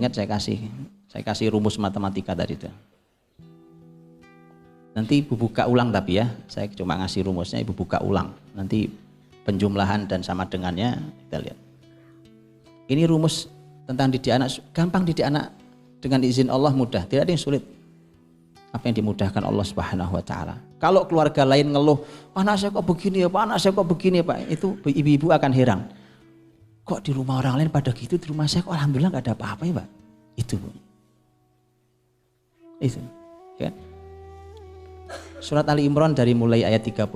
ingat saya kasih rumus matematika tadi itu. Nanti ibu buka ulang tapi ya, saya cuma ngasih rumusnya, ibu buka ulang. Nanti penjumlahan dan sama dengannya kita lihat. Ini rumus tentang didik anak, gampang didik anak dengan izin Allah mudah, tidak ada yang sulit. Apa yang dimudahkan Allah Subhanahu wa taala. Kalau keluarga lain ngeluh, anak saya kok begini ya Pak, anak saya kok begini ya Pak, itu ibu-ibu akan heran. Kok di rumah orang lain pada gitu, di rumah saya kok alhamdulillah nggak ada apa-apa ya Pak. Itu. Ya. Surat Ali Imran dari mulai ayat 35.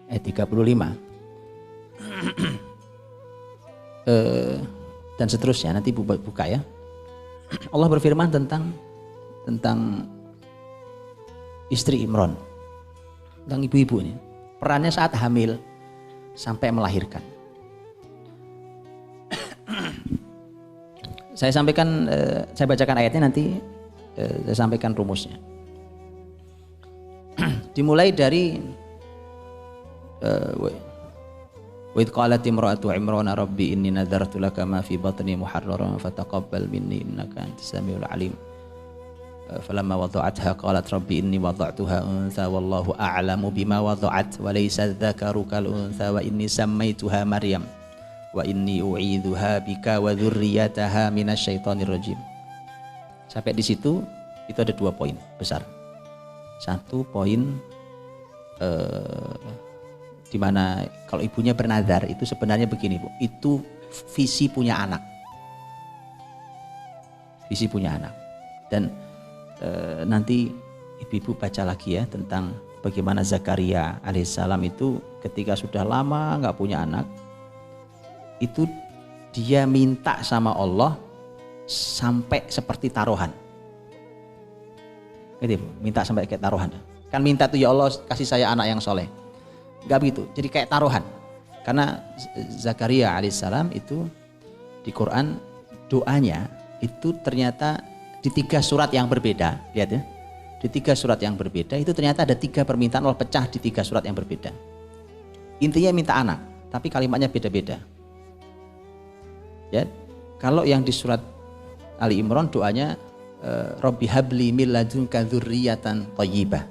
Ayat 35. Dan seterusnya, nanti buka ya. Allah berfirman tentang istri Imran, tentang ibu-ibu ini, perannya saat hamil sampai melahirkan. Saya sampaikan, saya bacakan ayatnya, nanti saya sampaikan rumusnya. Dimulai dari wa idh qalat imra'atu Imran rabbi inni nadartu laka ma fi batni muharraran fataqabbal minni innaka antas samiul alim. فلما وضعتها قالت ربي إني وضعتها أنثى والله أعلم بما وضعت وليس الذكر كالأنثى وإني سميتها مريم وإني أعيذها بك وذريتها من الشيطان الرجيم. Sampai di situ itu ada 2 poin besar. 1 poin di mana kalau ibunya bernazar itu sebenarnya begini Bu, itu visi punya anak. Visi punya anak. Dan nanti ibu-ibu baca lagi ya tentang bagaimana Zakaria alaihissalam itu ketika sudah lama nggak punya anak, itu dia minta sama Allah sampai seperti taruhan. Gitu, minta sampai kayak taruhan. Kan minta tuh ya Allah kasih saya anak yang soleh. Nggak begitu, jadi kayak taruhan. Karena Zakaria alaihissalam itu di Quran doanya itu ternyata di 3 surat yang berbeda, lihat ya, di 3 surat yang berbeda itu ternyata ada 3 permintaan Allah pecah di 3 surat yang berbeda. Intinya minta anak, tapi kalimatnya beda-beda. Ya, kalau yang di surat Ali Imran doanya Rabbi habli min ladunka dzurriyyatan thayyibah.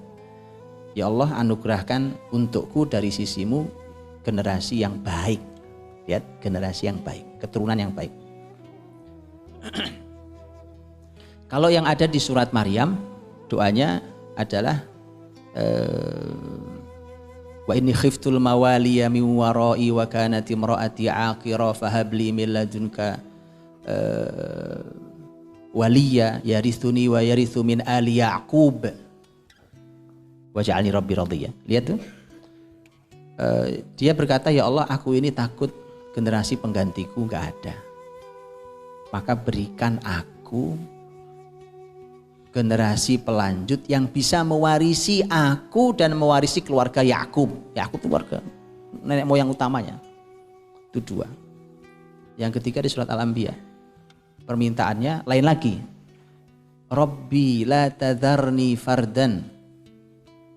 Ya Allah anugerahkan untukku dari sisimu generasi yang baik. Lihat, generasi yang baik, keturunan yang baik. Kalau yang ada di surat Maryam, doanya adalah wa inni khiftul mawaliya min wara'i wa kanat imraati aqira fahabli min ladunka waliya yarithuni wa yarithu min ali yaqub waj'alni rabbi radiyya. Lihat tuh. Dia berkata, ya Allah aku ini takut generasi penggantiku enggak ada. Maka berikan aku generasi pelanjut yang bisa mewarisi aku dan mewarisi keluarga Yakub. Yakub itu keluarga nenek moyang utamanya. Itu 2. Yang ketiga di surat Al-Anbiya. Permintaannya lain lagi. Rabbi la tadharni fardan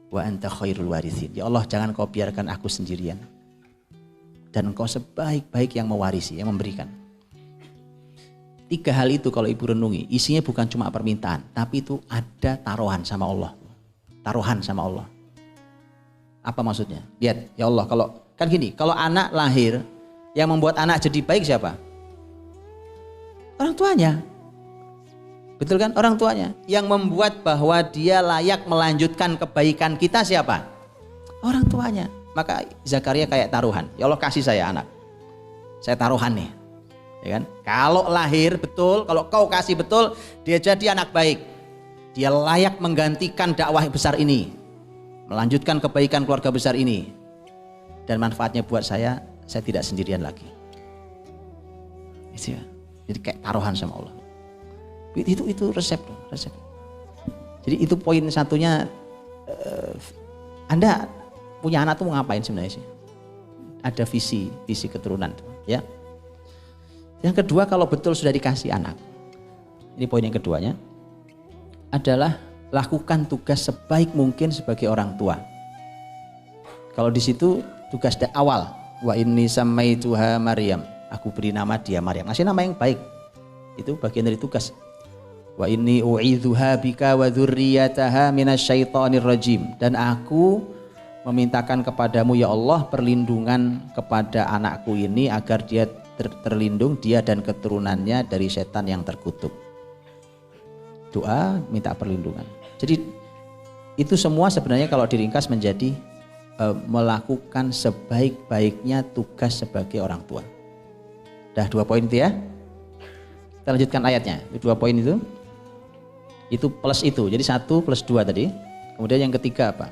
wa anta khairul warithin. Ya Allah jangan kau biarkan aku sendirian. Dan engkau sebaik-baik yang mewarisi, yang memberikan. 3 hal itu kalau ibu renungi, isinya bukan cuma permintaan, tapi itu ada taruhan sama Allah. Taruhan sama Allah. Apa maksudnya? Lihat, ya Allah, kalau kan gini, kalau anak lahir, yang membuat anak jadi baik siapa? Orang tuanya. Betul kan? Orang tuanya. Yang membuat bahwa dia layak melanjutkan kebaikan kita siapa? Orang tuanya. Maka Zakaria kayak taruhan. Ya Allah kasih saya anak. Saya taruhan nih. Ya kan? Kalau lahir betul, kalau kau kasih betul, dia jadi anak baik. Dia layak menggantikan dakwah besar ini, melanjutkan kebaikan keluarga besar ini, dan manfaatnya buat saya tidak sendirian lagi. Jadi kayak taruhan sama Allah. Itu resep. Jadi itu poin satunya. Anda punya anak tuh mau ngapain sebenarnya sih? Ada visi keturunan, ya. Yang kedua, kalau betul sudah dikasih anak, ini poin yang keduanya, adalah lakukan tugas sebaik mungkin sebagai orang tua. Kalau di situ tugas awal, wa inni samaituha Maryam, aku beri nama dia Maryam, ngasih nama yang baik, Itu bagian dari tugas. Wa inni u'idzuha bika wa dzurriyyataha minasyaitonir rajim. Dan aku memintakan kepadamu ya Allah perlindungan kepada anakku ini agar dia terlindung, dia dan keturunannya dari setan yang terkutuk. Doa minta perlindungan. Jadi itu semua sebenarnya kalau diringkas menjadi melakukan sebaik-baiknya tugas sebagai orang tua. Dah 2 poin itu ya. Kita lanjutkan ayatnya. 2 poin itu plus itu. Jadi 1 plus 2 tadi. Kemudian yang ketiga apa?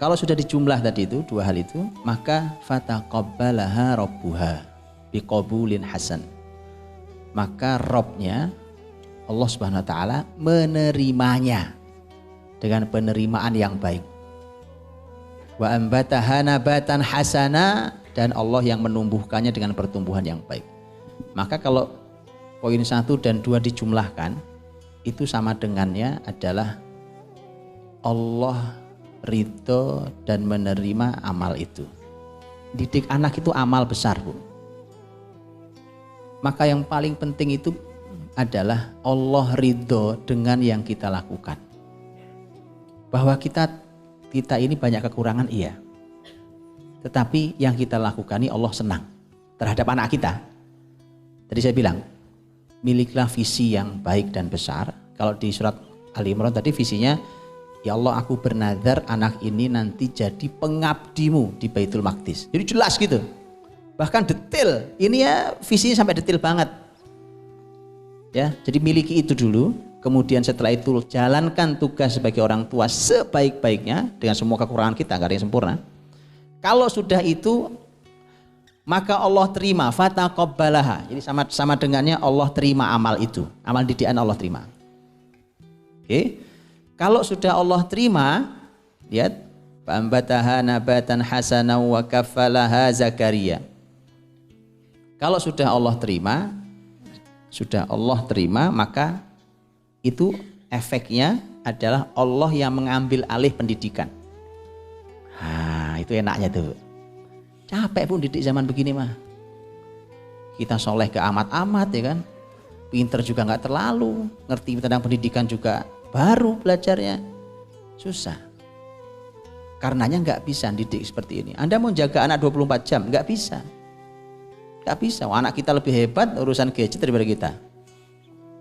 Kalau sudah dijumlah tadi itu 2 hal itu, maka fataqabbalaha rabbuha biqabulin hasan. Maka Robnya Allah Subhanahu wa taala menerimanya dengan penerimaan yang baik. Wa ambataha nabatan hasana, dan Allah yang menumbuhkannya dengan pertumbuhan yang baik. Maka kalau poin 1 dan 2 dijumlahkan, itu sama dengannya adalah Allah ridho dan menerima amal itu. Didik anak itu amal besar, Bu. Maka yang paling penting itu adalah Allah ridho dengan yang kita lakukan. Bahwa kita ini banyak kekurangan, iya. Tetapi yang kita lakukan ini Allah senang terhadap anak kita. Tadi saya bilang, miliklah visi yang baik dan besar. Kalau di surat Ali Imran tadi visinya, ya Allah aku bernazar anak ini nanti jadi pengabdimu di Baitul Maqdis. Jadi jelas gitu. Bahkan detail. Ini ya visinya sampai detail banget. Ya, jadi miliki itu dulu. Kemudian setelah itu jalankan tugas sebagai orang tua sebaik-baiknya dengan semua kekurangan kita, gak ada yang sempurna. Kalau sudah itu maka Allah terima fataqabbalaha. Jadi sama dengannya Allah terima amal itu. Amal didikan Allah terima. Oke. Kalau sudah Allah terima, lihat, fa'ambataha nabatan hasana wa kaffalaha Zakaria. Kalau sudah Allah terima, maka itu efeknya adalah Allah yang mengambil alih pendidikan. Itu enaknya tuh. Capek pun didik zaman begini mah. Kita soleh ke amat-amat ya kan. Pinter juga nggak terlalu, ngerti tentang pendidikan juga baru belajarnya, susah. Karenanya nggak bisa didik seperti ini. Anda mau jaga anak 24 jam, nggak bisa. Nggak bisa. Anak kita lebih hebat urusan gadget daripada kita.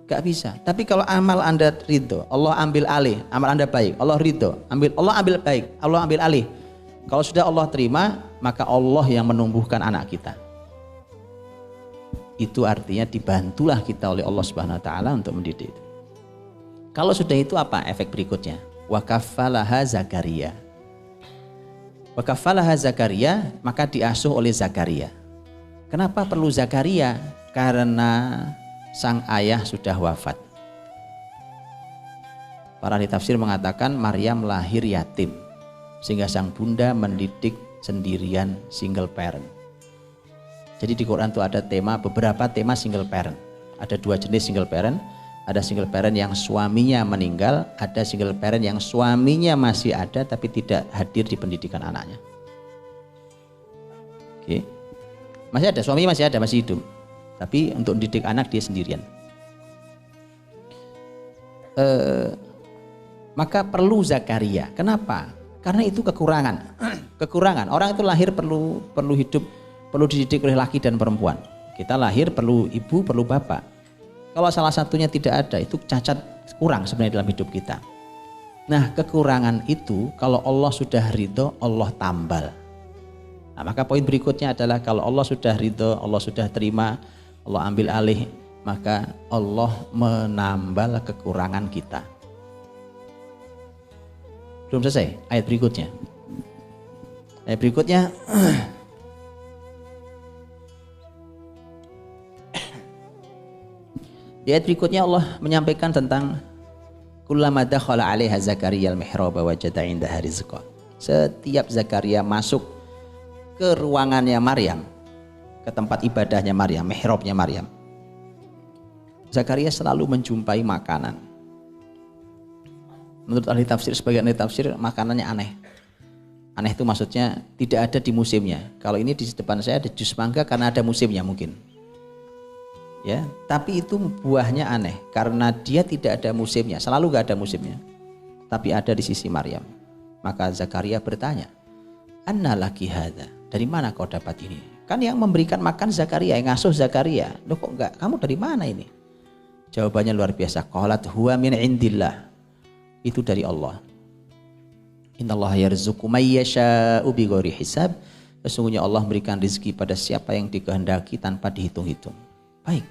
Nggak bisa. Tapi kalau amal Anda ridho, Allah ambil alih. Amal Anda baik, Allah ridho. Allah ambil baik, Allah ambil alih. Kalau sudah Allah terima, maka Allah yang menumbuhkan anak kita. Itu artinya dibantulah kita oleh Allah Subhanahu wa taala untuk mendidik. Kalau sudah itu apa efek berikutnya? Wa kaffalaha Zakaria. Wa kaffalaha Zakaria, maka diasuh oleh Zakaria. Kenapa perlu Zakaria? Karena sang ayah sudah wafat. Para ahli tafsir mengatakan Maryam lahir yatim, sehingga sang bunda mendidik sendirian single parent. Jadi di Quran itu ada beberapa tema single parent. Ada 2 jenis single parent. Ada single parent yang suaminya meninggal, ada single parent yang suaminya masih ada tapi tidak hadir di pendidikan anaknya. Oke. Masih ada, suaminya masih ada, masih hidup. Tapi untuk mendidik anak dia sendirian. Maka perlu Zakaria. Kenapa? Karena itu kekurangan. Kekurangan. Orang itu lahir perlu hidup, perlu dididik oleh laki dan perempuan. Kita lahir perlu ibu, perlu bapak. Kalau salah satunya tidak ada, itu cacat, kurang sebenarnya dalam hidup kita. Nah, kekurangan itu kalau Allah sudah ridho, Allah tambal. Nah, maka poin berikutnya adalah kalau Allah sudah ridho, Allah sudah terima, Allah ambil alih, maka Allah menambal kekurangan kita. Belum selesai, ayat berikutnya. Ayat berikutnya di ayat berikutnya Allah menyampaikan tentang kullama dakhala 'alaiha Zakaria al-mihraba wajada 'indaha rizqa. Setiap Zakaria masuk ke ruangannya Maryam, ke tempat ibadahnya Maryam, mihrabnya Maryam, Zakaria selalu menjumpai makanan. Menurut ahli tafsir, sebagian ahli tafsir makanannya aneh. Aneh itu maksudnya tidak ada di musimnya. Kalau ini di depan saya ada jus mangga karena ada musimnya mungkin. Ya, tapi itu buahnya aneh karena dia tidak ada musimnya, selalu gak ada musimnya. Tapi ada di sisi Maryam. Maka Zakaria bertanya, "Anna laki hadza?" Dari mana kau dapat ini? Kan yang memberikan makan Zakaria, yang ngasuh Zakaria. Loh kok enggak? Kamu dari mana ini? Jawabannya luar biasa. Qalat huwa min indillah. Itu dari Allah. Innallaha yarzuqu may yasha'u bighairi hisab. Sesungguhnya Allah memberikan rezeki pada siapa yang dikehendaki tanpa dihitung-hitung. Baik.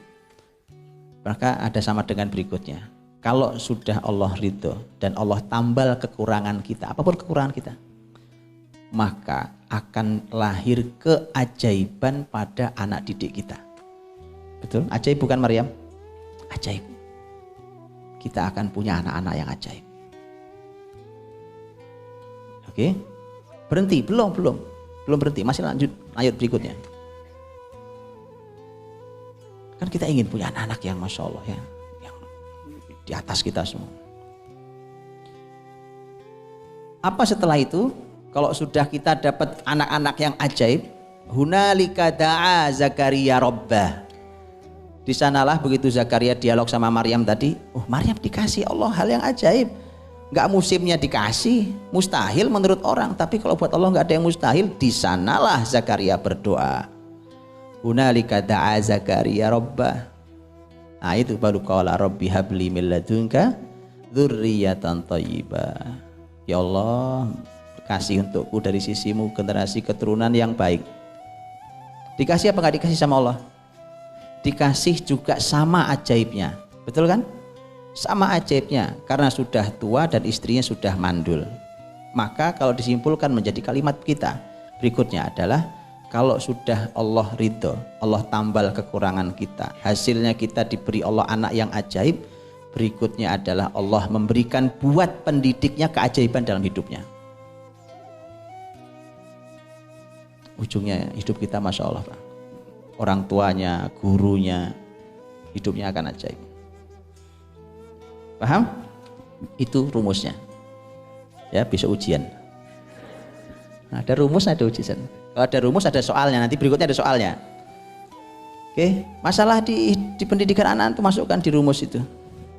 Maka ada sama dengan berikutnya. Kalau sudah Allah ridho dan Allah tambal kekurangan kita, apapun kekurangan kita, maka akan lahir keajaiban pada anak didik kita. Betul? Ajaib bukan Maryam? Ajaib. Kita akan punya anak-anak yang ajaib. Oke? Berhenti? Belum berhenti. Masih lanjut ayat berikutnya. Kan kita ingin punya anak-anak yang Masya Allah ya, yang di atas kita semua. Apa setelah itu? Kalau sudah kita dapat anak-anak yang ajaib, hunalika da'a Zakaria rabbah. Di sanalah begitu Zakaria dialog sama Maryam tadi, oh Maryam dikasih Allah hal yang ajaib. Enggak musimnya dikasih, mustahil menurut orang, tapi kalau buat Allah enggak ada yang mustahil. Di sanalah Zakaria berdoa. Hunalika da'a Zakaria rabbah. Nah itu baru qala rabbi habli min ladunka dzurriyyatan thayyibah. Ya Allah, kasih untukku dari sisimu generasi keturunan yang baik. Dikasih apa enggak dikasih sama Allah? Dikasih juga sama ajaibnya. Betul kan? Sama ajaibnya karena sudah tua dan istrinya sudah mandul. Maka kalau disimpulkan menjadi kalimat kita berikutnya adalah kalau sudah Allah ridho, Allah tambal kekurangan kita, hasilnya kita diberi Allah anak yang ajaib, berikutnya adalah Allah memberikan buat pendidiknya keajaiban dalam hidupnya. Ujungnya hidup kita Masya Allah Pak. Orang tuanya, gurunya, hidupnya akan ajaib. Paham? Itu rumusnya. Ya, besok ujian. Nah, ada rumus, ada ujian. Kalau ada rumus, ada soalnya. Nanti berikutnya ada soalnya. Oke, masalah di pendidikan anak itu masukkan di rumus itu.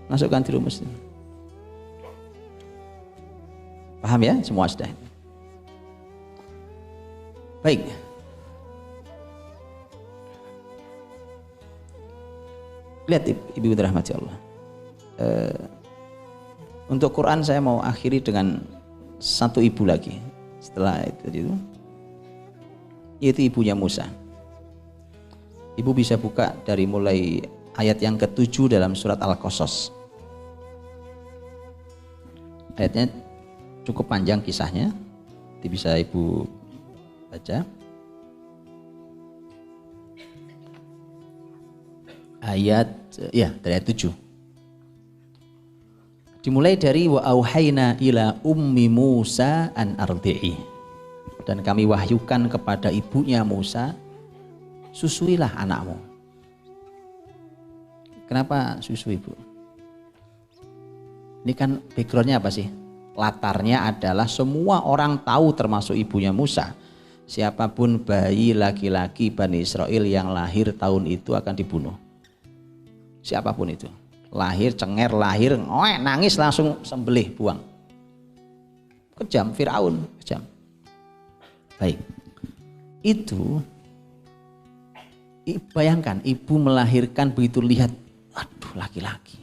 Masukkan di rumus itu. Paham ya? Semua sudah. Baik. Lihat Ibu dirahmati Allah. Untuk Quran saya mau akhiri dengan satu ibu lagi. Setelah itu yaitu ibunya Musa. Ibu bisa buka dari mulai ayat yang ke-7 dalam surat Al-Qasas. Ayatnya cukup panjang kisahnya, nanti bisa Ibu baca. Ayat dari ayat 7. Dimulai dari wa auhayna ila ummi Musa an ardi'i. Dan kami wahyukan kepada ibunya Musa, susuilah anakmu. Kenapa susu ibu? Ini kan backgroundnya apa sih? Latarnya adalah semua orang tahu termasuk ibunya Musa. Siapapun bayi laki-laki Bani Israel yang lahir tahun itu akan dibunuh. Siapapun itu. Lahir, cenger, lahir, nangis langsung sembelih, buang. Kejam, Firaun, kejam. Baik, itu bayangkan ibu melahirkan begitu lihat, aduh laki-laki.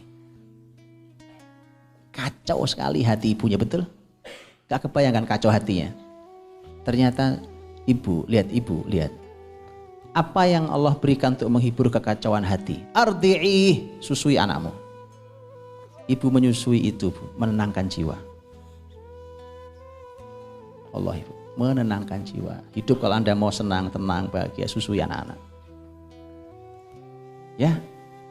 Kacau sekali hati ibunya, betul? Gak kebayangkan kacau hatinya. Ternyata ibu, lihat. Apa yang Allah berikan untuk menghibur kekacauan hati? Ardi'i, susui anakmu. Ibu menyusui itu, Bu, menenangkan jiwa. Allah Ibu, menenangkan jiwa. Hidup kalau Anda mau senang, tenang, bahagia, susui anak-anak. Ya,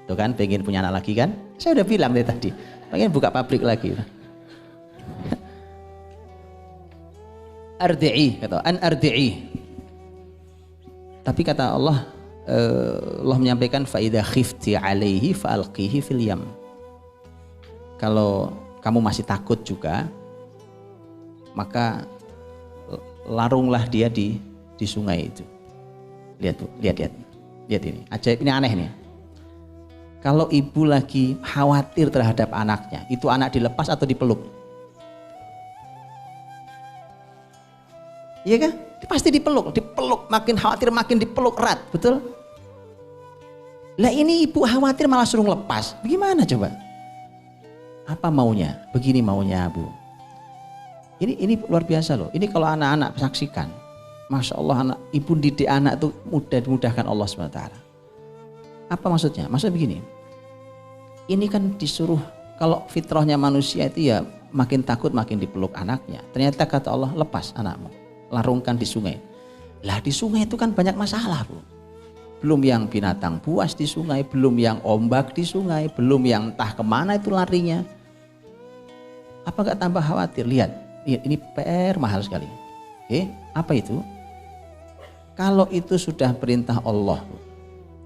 tuh kan pengen punya anak lagi kan? Saya udah bilang dari tadi, pengen buka pabrik lagi. Ardi'i, kata an ardi'i. Tapi kata Allah, Allah menyampaikan fa idza khifti alaihi fa alqihi fil yam. Kalau kamu masih takut juga, maka larunglah dia di sungai itu. Lihat Bu, lihat ini. Ajaib, ini aneh nih. Kalau ibu lagi khawatir terhadap anaknya, itu anak dilepas atau dipeluk? Iya kan? Pasti dipeluk, makin khawatir makin dipeluk erat, betul? Lah ini ibu khawatir malah suruh lepas, bagaimana coba? Apa maunya? Begini maunya Bu. Ini luar biasa loh. Ini kalau anak-anak saksikan, Masya Allah, anak ibu didik anak itu dimudahkan Allah SWT. Apa maksudnya? Maksudnya begini, ini kan disuruh, kalau fitrahnya manusia itu ya makin takut makin dipeluk anaknya. Ternyata kata Allah, lepas anakmu, larungkan di sungai. Lah di sungai itu kan banyak masalah Bu. Belum yang binatang buas di sungai, belum yang ombak di sungai, belum yang entah kemana itu larinya. Apa gak tambah khawatir? Lihat ini PR mahal sekali. Apa itu? Kalau itu sudah perintah Allah,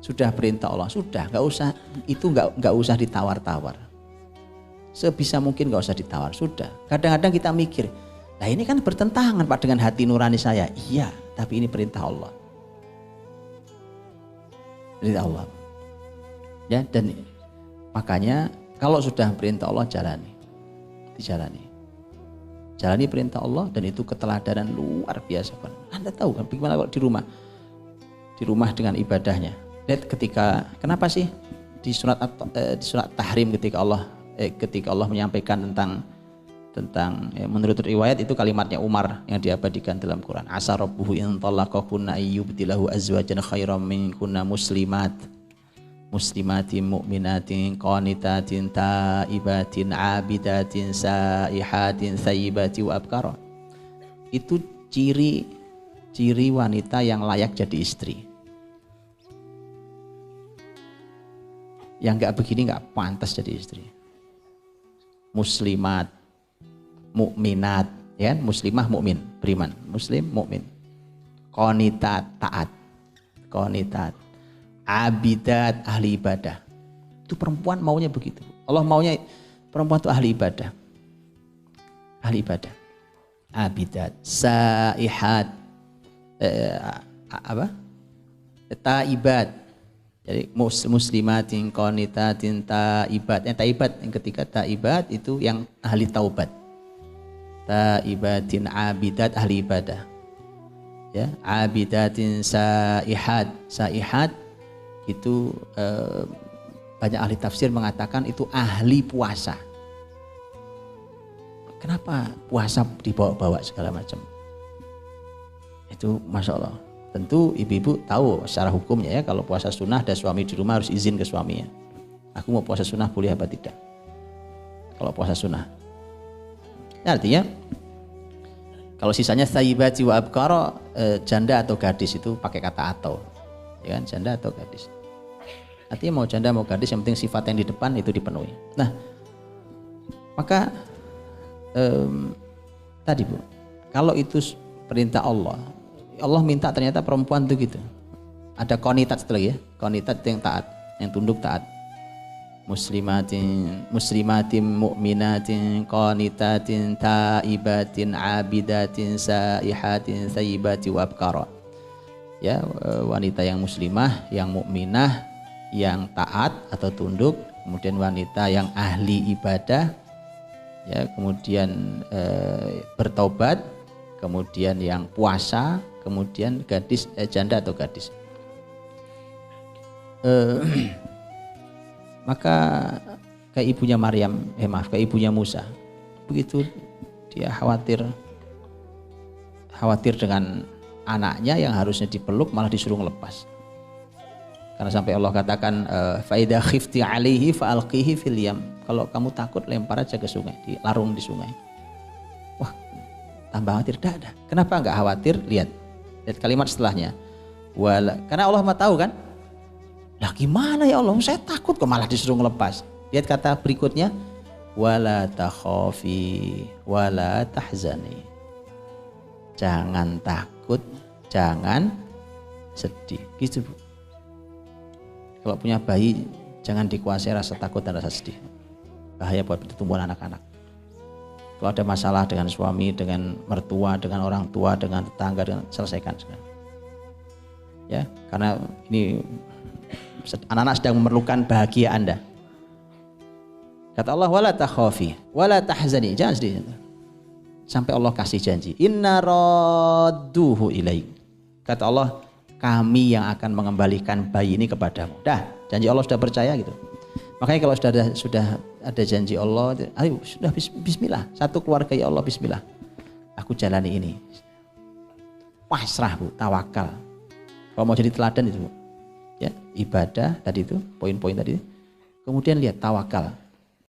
sudah perintah Allah, sudah nggak usah itu nggak usah ditawar-tawar. Sebisa mungkin nggak usah ditawar. Sudah. Kadang-kadang kita mikir, nah ini kan bertentangan Pak dengan hati nurani saya. Iya, tapi ini perintah Allah. Perintah Allah. Ya, dan makanya kalau sudah perintah Allah dijalani. Jalani perintah Allah, dan itu keteladanan luar biasa kan. Anda tahu kan bagaimana kalau di rumah dengan ibadahnya. Lihat kenapa sih di surat Tahrim ketika Allah menyampaikan tentang menurut riwayat itu kalimatnya Umar yang diabadikan dalam Quran. Asa rabbuhu in talaqakunna ayyubdilahu azwajan khairam minkunna muslimatin mu'minatin qanitatin taibatin abidatin saihatin thayyibati wa abkara. Itu ciri wanita yang layak jadi istri. Yang nggak begini nggak pantas jadi istri. Muslimat, mukminat, ya, muslimah mukmin, beriman, muslim mukmin. Qanitat, taat. Qanitat, abidat, ahli ibadah. Itu perempuan maunya begitu. Allah maunya perempuan itu ahli ibadah. Ahli ibadah. Abidat, saihat, taibat. Jadi muslimatin qanitatin taibat. Taibat yang ketiga, taibat itu yang ahli taubat. Taibatin abidat, ahli ibadah. Ya, abidatin saihat. Saihat itu banyak ahli tafsir mengatakan itu ahli puasa. Kenapa puasa dibawa-bawa segala macam? Itu Masya Allah. Tentu ibu-ibu tahu secara hukumnya ya, kalau puasa sunnah ada suami di rumah harus izin ke suaminya. Aku mau puasa sunnah boleh apa tidak? Kalau puasa sunnah. Ya, artinya kalau sisanya thayyibati wa abkara, janda atau gadis itu pakai kata atau. Ya kan, janda atau gadis. Artinya mau janda mau gadis yang penting sifat yang di depan itu dipenuhi. Nah, maka tadi Bu, kalau itu perintah Allah minta ternyata perempuan itu gitu. Ada qanitat setelah ya, qanitat yang taat, yang tunduk taat. Muslimatin mu'minatin qanitatin taibatin abidatin saihatin thayyibati wa abkara. Ya, wanita yang muslimah, yang mukminah, yang taat atau tunduk, kemudian wanita yang ahli ibadah, ya, kemudian bertobat, kemudian yang puasa, kemudian gadis, janda atau gadis. Maka kayak ibunya Maryam, kayak ibunya Musa, begitu dia khawatir dengan anaknya yang harusnya dipeluk malah disuruh ngelepas. Karena sampai Allah katakan fa idza khifti alaihi fa alqihi fil yam. Kalau kamu takut lempar aja ke sungai, dilarung di sungai. Wah, tambah khawatir. Ada. Kenapa enggak khawatir? Lihat kalimat setelahnya. Karena Allah mah tahu kan? Lah gimana ya Allah? Saya takut kok malah disuruh ngelepas. Lihat kata berikutnya, wala takhafi wala tahzani. Jangan takut, jangan sedih. Gitu Bu. Kalau punya bayi jangan dikuasai rasa takut dan rasa sedih. Bahaya buat pertumbuhan anak-anak. Kalau ada masalah dengan suami, dengan mertua, dengan orang tua, dengan tetangga, selesaikan. Ya, karena ini Anak-anak sedang memerlukan bahagia Anda. Kata Allah, wala takhafi, wala tahzani. Jangan sedih. Sampai Allah kasih janji. Inna radduhu ilaik. Kata Allah, kami yang akan mengembalikan bayi ini kepadamu. Dah, janji Allah sudah percaya gitu. Makanya kalau sudah ada janji Allah, ayo sudah bismillah. Satu keluarga, ya Allah bismillah. Aku jalani ini. Pasrah Bu, tawakal. Kalau mau jadi teladan itu Bu. Ya, ibadah tadi itu, poin-poin tadi. Kemudian lihat tawakal.